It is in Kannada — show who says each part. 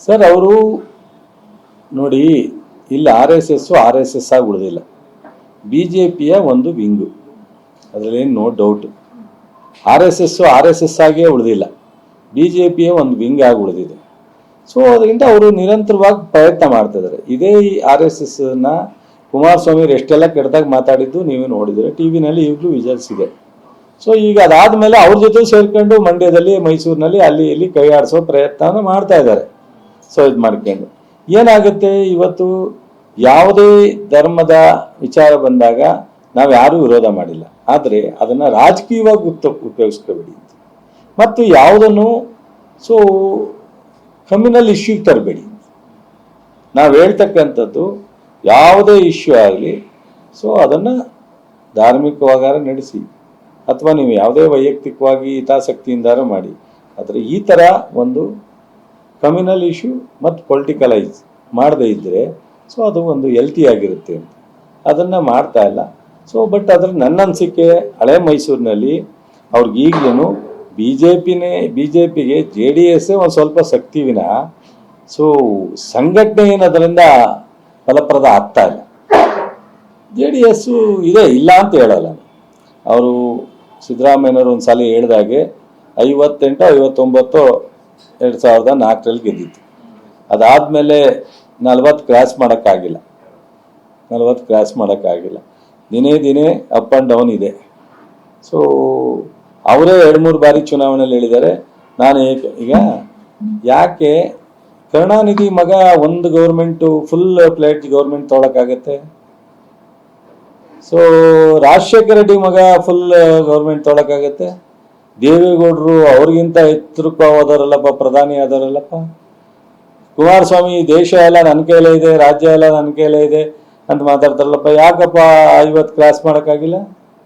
Speaker 1: ಸರ್ ಅವರು ನೋಡಿ, ಇಲ್ಲಿ ಆರ್ ಎಸ್ ಎಸ್ ಆಗಿ ಉಳಿದಿಲ್ಲ, ಬಿ ಜೆ ಪಿಯ ಒಂದು ವಿಂಗು, ಅದರಲ್ಲೇನು no doubt. R S S ಆಗಿಯೇ ಉಳಿದಿಲ್ಲ, ಬಿ ಜೆ ಪಿಯ ಒಂದು ವಿಂಗ್ ಆಗಿ ಉಳಿದಿದೆ. ಸೊ ಅದರಿಂದ ಅವರು ನಿರಂತರವಾಗಿ ಪ್ರಯತ್ನ ಮಾಡ್ತಿದ್ದಾರೆ. ಇದೇ ಈ ಆರ್ ಎಸ್ ಎಸ್ನ ಕುಮಾರಸ್ವಾಮಿ ಎಷ್ಟೆಲ್ಲ ಕೆಟ್ಟದಾಗ ಮಾತಾಡಿದ್ದು ನೀವು ನೋಡಿದರೆ, ಟಿ ವಿನಲ್ಲಿ ಈಗಲೂ ವಿಜಲ್ಸ್ ಇದೆ. ಸೊ ಈಗ ಅದಾದಮೇಲೆ ಅವ್ರ ಜೊತೆ ಸೇರ್ಕೊಂಡು ಮಂಡ್ಯದಲ್ಲಿ, ಮೈಸೂರಿನಲ್ಲಿ ಅಲ್ಲಿ ಇಲ್ಲಿ ಕೈ ಆಡಿಸೋ ಪ್ರಯತ್ನ ಮಾಡ್ತಾ ಇದ್ದಾರೆ. ಸೊ ಇದು ಮಾಡ್ಕೊಂಡು ಏನಾಗುತ್ತೆ, ಇವತ್ತು ಯಾವುದೇ ಧರ್ಮದ ವಿಚಾರ ಬಂದಾಗ ನಾವು ಯಾರೂ ವಿರೋಧ ಮಾಡಿಲ್ಲ, ಆದರೆ ಅದನ್ನು ರಾಜಕೀಯವಾಗಿ ಉಪಯೋಗಿಸ್ಕೋಬೇಡಿ ಮತ್ತು ಯಾವುದನ್ನು ಸೊ ಕಮ್ಯುನಲ್ ಇಶ್ಯೂಗೆ ತರಬೇಡಿ. ನಾವು ಹೇಳ್ತಕ್ಕಂಥದ್ದು ಯಾವುದೇ ಇಶ್ಯೂ ಆಗಲಿ, ಸೊ ಅದನ್ನು ಧಾರ್ಮಿಕವಾಗಾರ ನಡೆಸಿ ಅಥವಾ ನೀವು ಯಾವುದೇ ವೈಯಕ್ತಿಕವಾಗಿ ಹಿತಾಸಕ್ತಿಯಿಂದಾರು ಮಾಡಿ, ಆದರೆ ಈ ಥರ ಒಂದು ಕಮ್ಯುನಲ್ ಇಶ್ಯೂ ಮತ್ತು ಪೊಲಿಟಿಕಲೈಸ್ ಮಾಡದೇ ಇದ್ದರೆ ಸೊ ಅದು ಒಂದು ಹೆಲ್ತಿ ಆಗಿರುತ್ತೆ ಅಂತ ಅದನ್ನು ಮಾಡ್ತಾ ಇಲ್ಲ. ಸೊ ಬಟ್ ಅದ್ರ ನನ್ನ ಅನಿಸಿಕೆ, ಹಳೆ ಮೈಸೂರಿನಲ್ಲಿ ಅವ್ರಿಗೀಗ್ಲೂ ಬಿ ಜೆ ಪಿಗೆ ಜೆ ಡಿ ಎಸ್ಸೇ ಒಂದು ಸ್ವಲ್ಪ ಶಕ್ತಿ ವಿನಃ ಸೊ ಸಂಘಟನೆ ಏನು ಅದರಿಂದ ಫಲಪ್ರದ ಆಗ್ತಾ ಇಲ್ಲ. ಜೆ ಡಿ ಎಸ್ಸು ಇದೆ, ಇಲ್ಲ ಅಂತ ಹೇಳಲ್ಲ. ಅವರು ಸಿದ್ದರಾಮಯ್ಯನವರು ಒಂದು ಸಲ ಹೇಳಿದಾಗೆ 58-59 2004 ಗೆದ್ದಿತ್ತು. ಅದಾದಮೇಲೆ 40 ಕ್ರಾಸ್ ಮಾಡೋಕ್ಕಾಗಿಲ್ಲ. ದಿನೇ ಅಪ್ ಆ್ಯಂಡ್ ಡೌನ್ ಇದೆ. ಸೊ ಅವರೇ 2-3 ಬಾರಿ ಚುನಾವಣೆಯಲ್ಲಿ ಹೇಳಿದ್ದಾರೆ. ನಾನು ಈಗ ಯಾಕೆ ಕರುಣಾನಿಧಿ ಮಗ ಒಂದು ಗೌರ್ಮೆಂಟು ಫುಲ್ ಪ್ಲೇಟ್ ಗೌರ್ಮೆಂಟ್ ತೊಗೊಳಕ್ಕಾಗತ್ತೆ? ಸೊ ರಾಜಶೇಖರ ರೆಡ್ಡಿ ಮಗ ಫುಲ್ ಗೌರ್ಮೆಂಟ್ ತೊಗೊಳಕ್ಕಾಗತ್ತೆ? ದೇವೇಗೌಡರು ಅವ್ರಿಗಿಂತ ಎತ್ತರಕ್ಕೆ ಹೋದವರಲ್ಲಪ್ಪ, ಪ್ರಧಾನಿ ಆದವರಲ್ಲಪ್ಪ. ಕುಮಾರಸ್ವಾಮಿ ದೇಶ ಎಲ್ಲ ನನ್ನ ಕೈಲೇ ಇದೆ, ರಾಜ್ಯ ಎಲ್ಲ ನನ್ನ ಕೈಲೇ ಇದೆ ಅಂತ ಮಾತಾಡ್ತಾರಲ್ಲಪ್ಪ. ಯಾಕಪ್ಪ 50 ಕ್ರಾಸ್ ಮಾಡೋಕ್ಕಾಗಿಲ್ಲ?